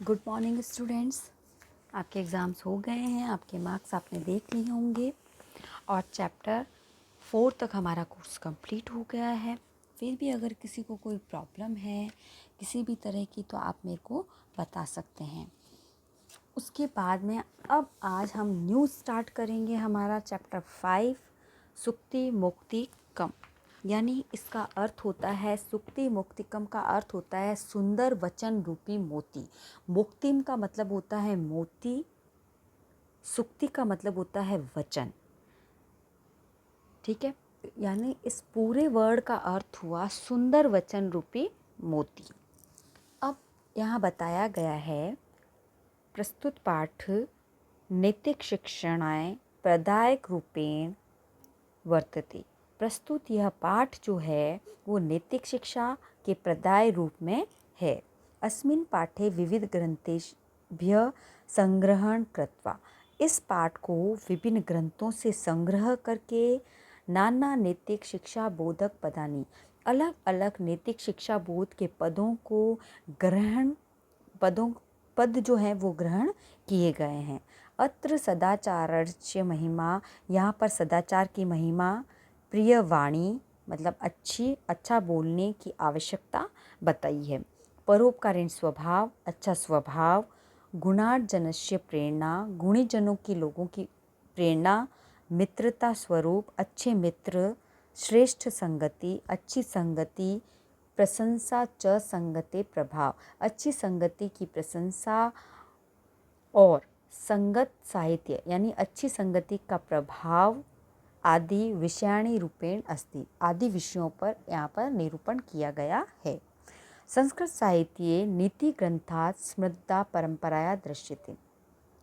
Good morning students. आपके exams हो गए हैं, आपके मार्क्स आपने देख लिए होंगे और चैप्टर 4 तक हमारा कोर्स कंप्लीट हो गया है। फिर भी अगर किसी को कोई प्रॉब्लम है किसी भी तरह की तो आप मेरे को बता सकते हैं। उसके बाद में अब आज हम न्यू स्टार्ट करेंगे हमारा चैप्टर 5 सुक्ति मुक्तिकम। यानी इसका अर्थ होता है, सुक्ति मुक्तिकम का अर्थ होता है सुंदर वचन रूपी मोती। मुक्तिम का मतलब होता है मोती, सुक्ति का मतलब होता है वचन। ठीक है, यानी इस पूरे वर्ड का अर्थ हुआ सुंदर वचन रूपी मोती। अब यहाँ बताया गया है प्रस्तुत पाठ नैतिक शिक्षणाय प्रदायक रूपेण वर्तते। प्रस्तुत यह पाठ जो है वो नैतिक शिक्षा के प्रदाय रूप में है। अस्मिन् पाठे विविध ग्रंथेभ्यः संग्रहण कृत्वा, इस पाठ को विभिन्न ग्रंथों से संग्रह करके नाना नैतिक शिक्षा बोधक पदानि, अलग अलग नैतिक शिक्षा बोध के पदों को पद जो हैं वो ग्रहण किए गए हैं। अत्र सदाचारस्य महिमा, यहाँ पर सदाचार की महिमा, प्रिय वाणी मतलब अच्छा बोलने की आवश्यकता बताई है। परोपकारिण स्वभाव, अच्छा स्वभाव, गुणार्जनस्य प्रेरणा, गुणी जनों की लोगों की प्रेरणा, मित्रता स्वरूप, अच्छे मित्र, श्रेष्ठ संगति, अच्छी संगति, प्रशंसा च संगते प्रभाव, अच्छी संगति की प्रशंसा और संगत साहित्य यानी अच्छी संगति का प्रभाव आदि विषयाणी रूपेण अस्ति, आदि विषयों पर यहाँ पर निरूपण किया गया है। संस्कृत साहित्ये नीति ग्रंथात् स्मृता परंपराया दृश्यते।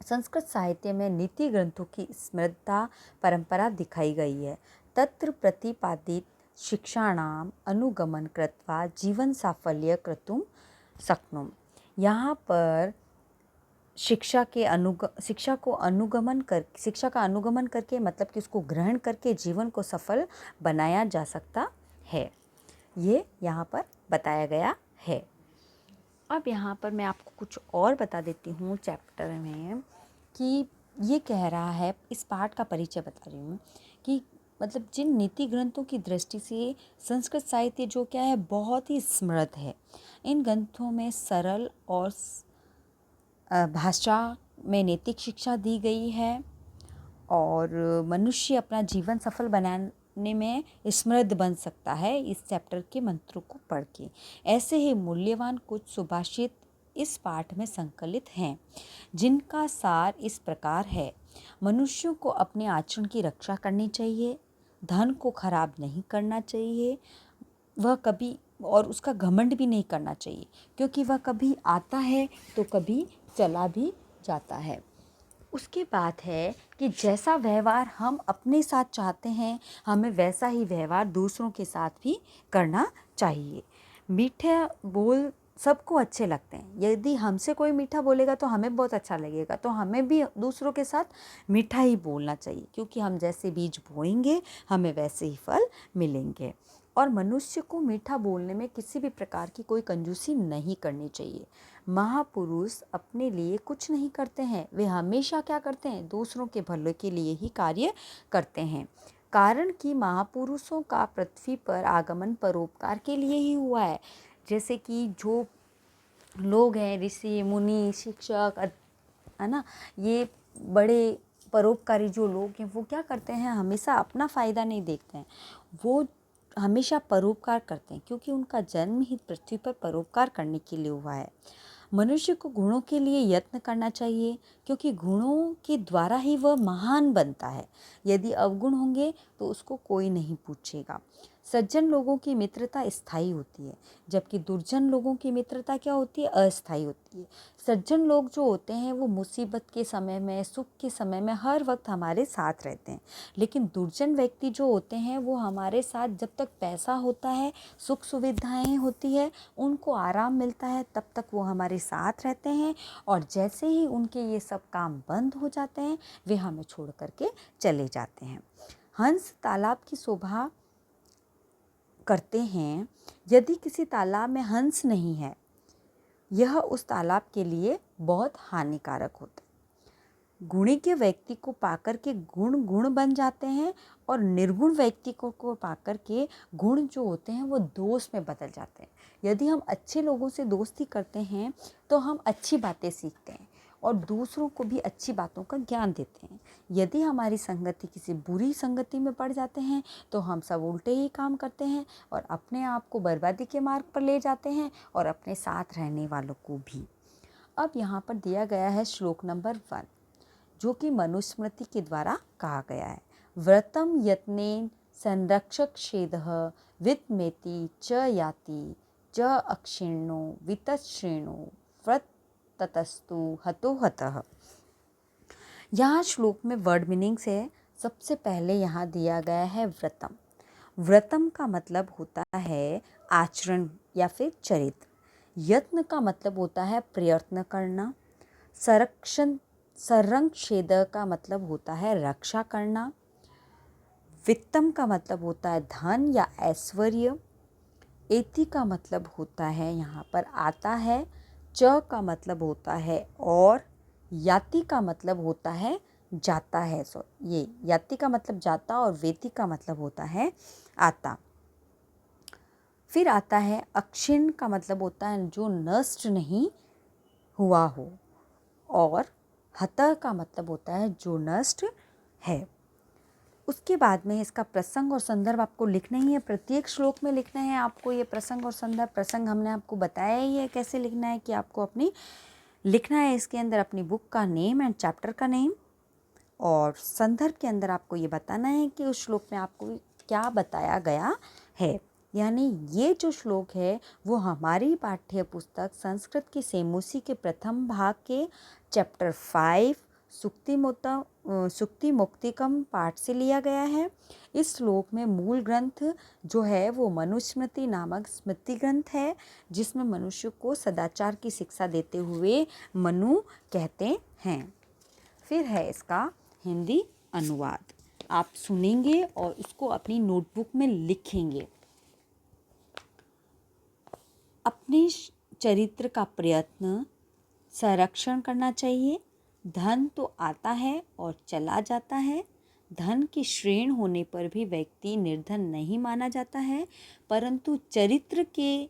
संस्कृत साहित्य में नीति ग्रंथों की स्मृता परंपरा दिखाई गई है। तत्र प्रतिपादित शिक्षाणाम अनुगमन कृत्वा जीवन साफल्य कर्तुं शक्नुम। यहाँ पर शिक्षा का अनुगमन करके मतलब कि उसको ग्रहण करके जीवन को सफल बनाया जा सकता है, ये यहाँ पर बताया गया है। अब यहाँ पर मैं आपको कुछ और बता देती हूँ चैप्टर में कि ये कह रहा है, इस पाठ का परिचय बता रही हूँ कि मतलब जिन नीति ग्रंथों की दृष्टि से संस्कृत साहित्य जो क्या है बहुत ही समृद्ध है। इन ग्रंथों में सरल और भाषा में नैतिक शिक्षा दी गई है और मनुष्य अपना जीवन सफल बनाने में समृद्ध बन सकता है इस चैप्टर के मंत्रों को पढ़ के। ऐसे ही मूल्यवान कुछ सुभाषित इस पाठ में संकलित हैं, जिनका सार इस प्रकार है। मनुष्यों को अपने आचरण की रक्षा करनी चाहिए, धन को खराब नहीं करना चाहिए, वह कभी और उसका घमंड भी नहीं करना चाहिए, क्योंकि वह कभी आता है तो कभी चला भी जाता है। उसके बाद है कि जैसा व्यवहार हम अपने साथ चाहते हैं हमें वैसा ही व्यवहार दूसरों के साथ भी करना चाहिए। मीठे बोल सबको अच्छे लगते हैं, यदि हमसे कोई मीठा बोलेगा तो हमें बहुत अच्छा लगेगा, तो हमें भी दूसरों के साथ मीठा ही बोलना चाहिए, क्योंकि हम जैसे बीज बोएंगे हमें वैसे ही फल मिलेंगे। और मनुष्य को मीठा बोलने में किसी भी प्रकार की कोई कंजूसी नहीं करनी चाहिए। महापुरुष अपने लिए कुछ नहीं करते हैं, वे हमेशा क्या करते हैं, दूसरों के भले के लिए ही कार्य करते हैं। कारण कि महापुरुषों का पृथ्वी पर आगमन परोपकार के लिए ही हुआ है। जैसे कि जो लोग हैं, ऋषि मुनि शिक्षक है ना, ये बड़े परोपकारी जो लोग हैं वो क्या करते हैं, हमेशा अपना फ़ायदा नहीं देखते हैं, वो हमेशा परोपकार करते हैं, क्योंकि उनका जन्म ही पृथ्वी पर परोपकार करने के लिए हुआ है। मनुष्य को गुणों के लिए यत्न करना चाहिए, क्योंकि गुणों के द्वारा ही वह महान बनता है। यदि अवगुण होंगे तो उसको कोई नहीं पूछेगा। सज्जन लोगों की मित्रता स्थायी होती है, जबकि दुर्जन लोगों की मित्रता क्या होती है, अस्थायी होती है। सज्जन लोग जो होते हैं वो मुसीबत के समय में, सुख के समय में हर वक्त हमारे साथ रहते हैं, लेकिन दुर्जन व्यक्ति जो होते हैं वो हमारे साथ जब तक पैसा होता है, सुख सुविधाएं होती है, उनको आराम मिलता है, तब तक वो हमारे साथ रहते हैं, और जैसे ही उनके ये सब काम बंद हो जाते हैं वे हमें छोड़ करके चले जाते हैं। हंस तालाब की शोभा करते हैं, यदि किसी तालाब में हंस नहीं है, यह उस तालाब के लिए बहुत हानिकारक होता है। गुणी के व्यक्ति को पाकर के गुण गुण बन जाते हैं और निर्गुण व्यक्ति को पाकर के गुण जो होते हैं वो दोष में बदल जाते हैं। यदि हम अच्छे लोगों से दोस्ती करते हैं तो हम अच्छी बातें सीखते हैं और दूसरों को भी अच्छी बातों का ज्ञान देते हैं। यदि हमारी संगति किसी बुरी संगति में पड़ जाते हैं तो हम सब उल्टे ही काम करते हैं और अपने आप को बर्बादी के मार्ग पर ले जाते हैं और अपने साथ रहने वालों को भी। अब यहाँ पर दिया गया है श्लोक नंबर 1, जो कि मनुस्मृति के द्वारा कहा गया है। व्रतम यत्नेन संरक्षक छेदः वित्तमेति च याति च अक्षिण्णो वितश्रेणो व्रत ततस्तु हतो हतः। यहाँ श्लोक में वर्ड मीनिंग्स है। सबसे पहले यहाँ दिया गया है व्रतम। व्रतम का मतलब होता है आचरण या फिर चरित्र। यत्न का मतलब होता है प्रयत्न करना। संरक्षेद का मतलब होता है रक्षा करना। वित्तम का मतलब होता है धन या ऐश्वर्य। एति का मतलब होता है यहाँ पर आता है। च का मतलब होता है और। याति का मतलब होता है जाता है। ये याति का मतलब जाता और वेति का मतलब होता है आता। फिर आता है अक्षिण का मतलब होता है जो नष्ट नहीं हुआ हो, और हतः का मतलब होता है जो नष्ट है। उसके बाद में इसका प्रसंग और संदर्भ आपको लिखना ही है। प्रत्येक श्लोक में लिखना है आपको ये प्रसंग और संदर्भ। प्रसंग हमने आपको बताया ही है कैसे लिखना है, कि आपको अपनी लिखना है इसके अंदर अपनी बुक का नेम एंड चैप्टर का नेम, और संदर्भ के अंदर आपको ये बताना है कि उस श्लोक में आपको क्या बताया गया है। यानी ये जो श्लोक है वो हमारी पाठ्य पुस्तक संस्कृत की सेमुसी के प्रथम भाग के चैप्टर 5 सुक्ति मुक्तिकम पाठ से लिया गया है। इस श्लोक में मूल ग्रंथ जो है वो मनुस्मृति नामक स्मृति ग्रंथ है, जिसमें मनुष्य को सदाचार की शिक्षा देते हुए मनु कहते हैं। फिर है इसका हिंदी अनुवाद। आप सुनेंगे और उसको अपनी नोटबुक में लिखेंगे। अपने चरित्र का प्रयत्न संरक्षण करना चाहिए। धन तो आता है और चला जाता है। धन की श्रेण होने पर भी व्यक्ति निर्धन नहीं माना जाता है, परंतु चरित्र के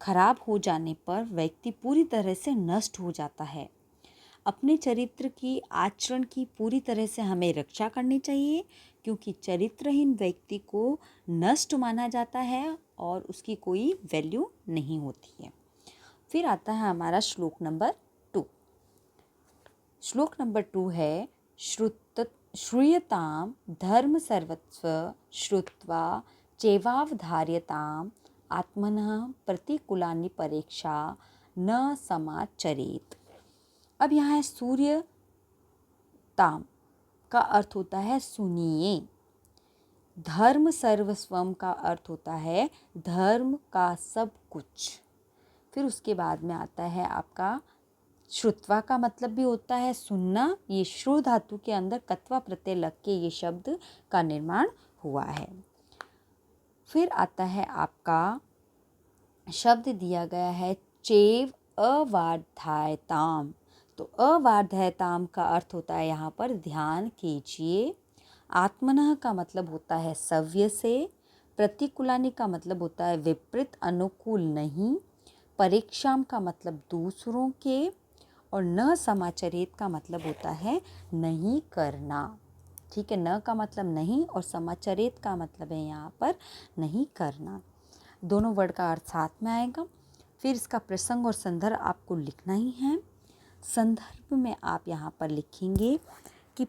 खराब हो जाने पर व्यक्ति पूरी तरह से नष्ट हो जाता है। अपने चरित्र की आचरण की पूरी तरह से हमें रक्षा करनी चाहिए, क्योंकि चरित्रहीन व्यक्ति को नष्ट माना जाता है और उसकी कोई वैल्यू नहीं होती है। फिर आता है हमारा श्लोक नंबर 2। श्लोक नंबर 2 है श्रूयताम धर्म सर्वस्व श्रुत्वा चैवावधार्यताम आत्मनः प्रतिकूलानि परीक्षा न समाचरेत। अब यहाँ है सूर्य ताम का अर्थ होता है सुनिए। धर्म सर्वस्वम का अर्थ होता है धर्म का सब कुछ। फिर उसके बाद में आता है आपका श्रुत्वा का मतलब भी होता है सुनना। ये श्रु धातु के अंदर कत्वा प्रत्यय लग के ये शब्द का निर्माण हुआ है। फिर आता है आपका शब्द दिया गया है चैव अवाध्यायताम। तो अवाध्यायताम का अर्थ होता है यहाँ पर ध्यान कीजिए। आत्मनः का मतलब होता है सव्य से। प्रतिकूलानि का मतलब होता है विपरीत, अनुकूल नहीं। परीक्षाम का मतलब दूसरों के, और न समाचरित का मतलब होता है नहीं करना। ठीक है, न का मतलब नहीं और समाचरित का मतलब है यहाँ पर नहीं करना। दोनों वर्ड का अर्थ साथ में आएगा। फिर इसका प्रसंग और संदर्भ आपको लिखना ही है। संदर्भ में आप यहाँ पर लिखेंगे कि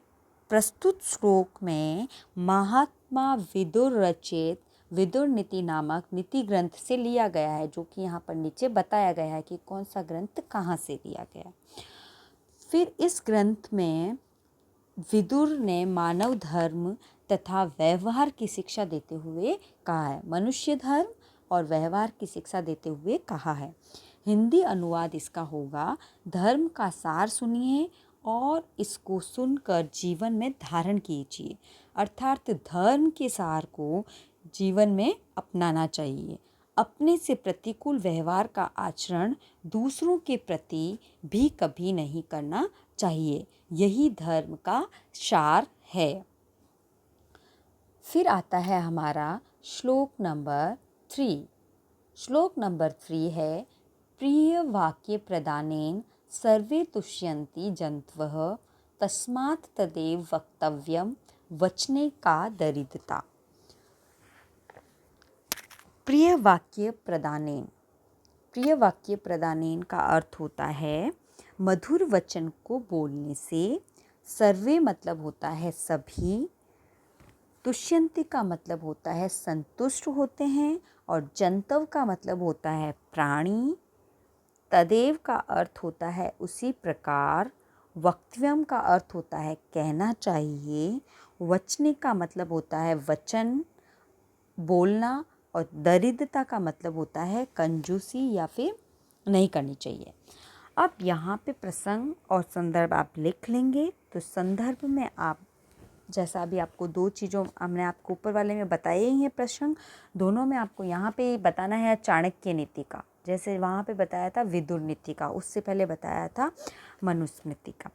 प्रस्तुत श्लोक में महात्मा विदुर रचित विदुर नीति नामक नीति ग्रंथ से लिया गया है, जो कि यहाँ पर नीचे बताया गया है कि कौन सा ग्रंथ कहाँ से लिया गया। फिर इस ग्रंथ में विदुर ने मानव धर्म तथा व्यवहार की शिक्षा देते हुए कहा है। मनुष्य धर्म और व्यवहार की शिक्षा देते हुए कहा है। हिंदी अनुवाद इसका होगा, धर्म का सार सुनिए और इसको सुनकर जीवन में धारण कीजिए। अर्थात धर्म के सार को जीवन में अपनाना चाहिए। अपने से प्रतिकूल व्यवहार का आचरण दूसरों के प्रति भी कभी नहीं करना चाहिए। यही धर्म का सार है। फिर आता है हमारा श्लोक नंबर 3। श्लोक नंबर 3 है प्रिय वाक्य प्रदानेन सर्वे तुष्यन्ति जन्तवः तस्मात् तदेव वक्तव्यम वचने का दरिद्रता। प्रिय वाक्य प्रदानेन, प्रिय वाक्य प्रदानेन का अर्थ होता है मधुर वचन को बोलने से। सर्वे मतलब होता है सभी, तुष्यन्ति का मतलब होता है संतुष्ट होते हैं, और जंतव का मतलब होता है प्राणी। तदेव का अर्थ होता है उसी प्रकार। वक्तव्यम का अर्थ होता है कहना चाहिए। वचने का मतलब होता है वचन, बोलना। और दरिद्रता का मतलब होता है कंजूसी या फिर नहीं करनी चाहिए। अब यहाँ पे प्रसंग और संदर्भ आप लिख लेंगे। तो संदर्भ में आप, जैसा अभी आपको 2 चीज़ों हमने आपको ऊपर वाले में बताए ही हैं प्रसंग, दोनों में आपको यहाँ पे बताना है चाणक्य नीति का। जैसे वहाँ पे बताया था विदुर नीति का, उससे पहले बताया था मनुस्मृति का।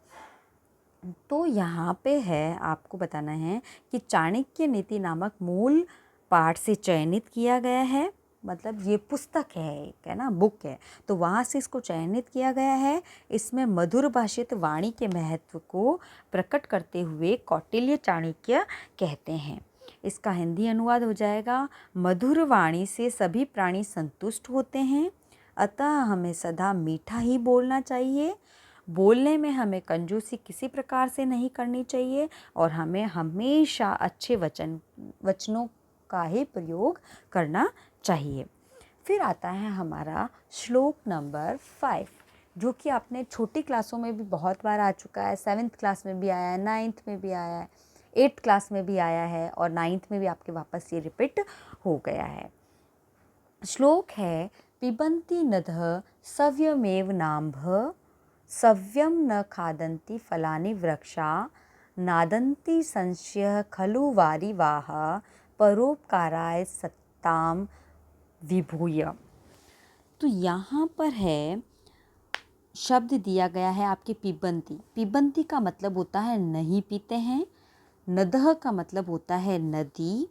तो यहाँ पे है आपको बताना है कि चाणक्य नीति नामक मूल पाठ से चयनित किया गया है। मतलब ये पुस्तक है, एक है ना, बुक है, तो वहाँ से इसको चयनित किया गया है। इसमें मधुर भाषित वाणी के महत्व को प्रकट करते हुए कौटिल्य चाणक्य कहते हैं। इसका हिंदी अनुवाद हो जाएगा, मधुर वाणी से सभी प्राणी संतुष्ट होते हैं, अतः हमें सदा मीठा ही बोलना चाहिए। बोलने में हमें कंजूसी किसी प्रकार से नहीं करनी चाहिए, और हमें हमेशा अच्छे वचनों का ही प्रयोग करना चाहिए। फिर आता है हमारा श्लोक नंबर 5, जो कि आपने छोटी क्लासों में भी बहुत बार आ चुका है। 7th क्लास में भी आया है, 9th में भी आया है, 8th क्लास में भी आया है, और 9th में भी आपके वापस ये रिपीट हो गया है। श्लोक है पिबन्ति नदः सव्यमेव नाम्भः सव्यम न खादन्ति फलानि वृक्षा नादन्ति संशयः खलु वारिवाह परोपकाराय सत्ताम विभूय। तो यहाँ पर है शब्द दिया गया है आपके पिबन्ति। पिबन्ति का मतलब होता है नहीं पीते हैं। नदः का मतलब होता है नदी।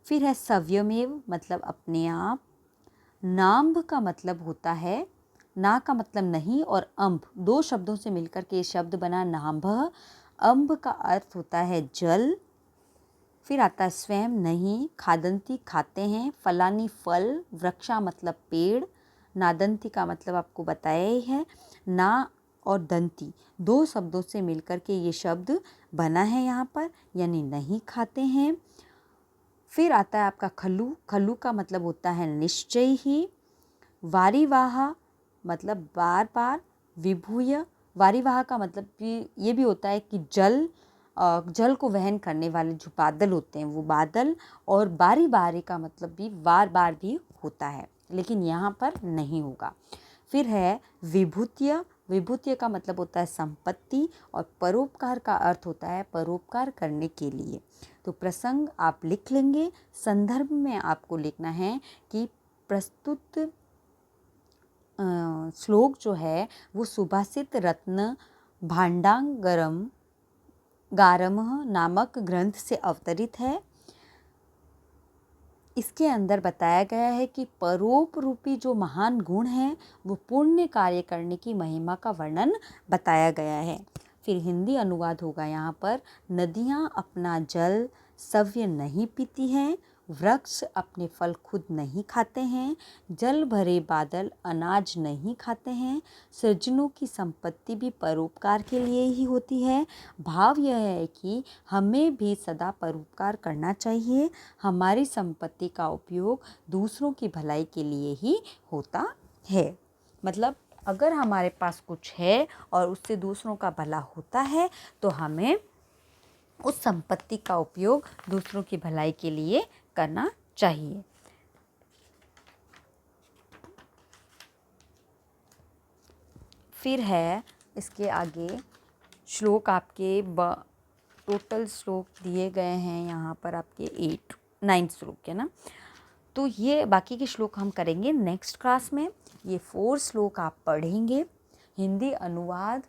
फिर है सव्यमेव मतलब अपने आप। नाम्भ का मतलब होता है, ना का मतलब नहीं, और अम्भ, 2 शब्दों से मिलकर के ये शब्द बना नाम्भः। अम्भ का अर्थ होता है जल। फिर आता है स्वयं नहीं, खादंती खाते हैं, फलानी फल, वृक्षा मतलब पेड़, नादंती का मतलब आपको बताया ही है। ना और दंती 2 शब्दों से मिलकर के ये शब्द बना है यहाँ पर, यानी नहीं खाते हैं। फिर आता है आपका खलु। खलु का मतलब होता है निश्चय ही। वारिवाह मतलब बार बार। विभूय, वारिवाह का मतलब भी ये भी होता है कि जल को वहन करने वाले जो बादल होते हैं वो बादल। और बारी बारी का मतलब भी बार बार भी होता है, लेकिन यहाँ पर नहीं होगा। फिर है विभूत्य। विभूत्य का मतलब होता है संपत्ति, और परोपकार का अर्थ होता है परोपकार करने के लिए। तो प्रसंग आप लिख लेंगे। संदर्भ में आपको लिखना है कि प्रस्तुत श्लोक जो है वो सुभाषित रत्न भांडागारम नामक ग्रंथ से अवतरित है। इसके अंदर बताया गया है कि परोप रूपी जो महान गुण है वो पुण्य कार्य करने की महिमा का वर्णन बताया गया है। फिर हिंदी अनुवाद होगा यहाँ पर, नदियाँ अपना जल सव्य नहीं पीती हैं, वृक्ष अपने फल खुद नहीं खाते हैं, जल भरे बादल अनाज नहीं खाते हैं, सज्जनों की संपत्ति भी परोपकार के लिए ही होती है। भाव यह है कि हमें भी सदा परोपकार करना चाहिए। हमारी संपत्ति का उपयोग दूसरों की भलाई के लिए ही होता है। मतलब अगर हमारे पास कुछ है और उससे दूसरों का भला होता है तो हमें उस संपत्ति का उपयोग दूसरों की भलाई के लिए करना चाहिए। फिर है इसके आगे श्लोक आपके टोटल श्लोक दिए गए हैं यहाँ पर आपके 9 श्लोक है ना। तो ये बाकी के श्लोक हम करेंगे नेक्स्ट क्लास में। ये 4 श्लोक आप पढ़ेंगे, हिंदी अनुवाद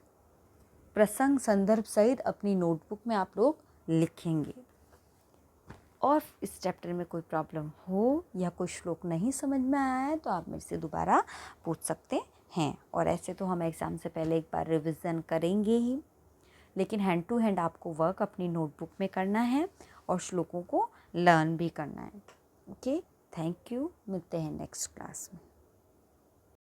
प्रसंग संदर्भ सहित अपनी नोटबुक में आप लोग लिखेंगे। और इस चैप्टर में कोई प्रॉब्लम हो या कोई श्लोक नहीं समझ में आया है तो आप मेरे से दोबारा पूछ सकते हैं। और ऐसे तो हम एग्ज़ाम से पहले एक बार रिवीजन करेंगे ही, लेकिन हैंड टू हैंड आपको वर्क अपनी नोटबुक में करना है और श्लोकों को लर्न भी करना है। ओके, थैंक यू, मिलते हैं नेक्स्ट क्लास में।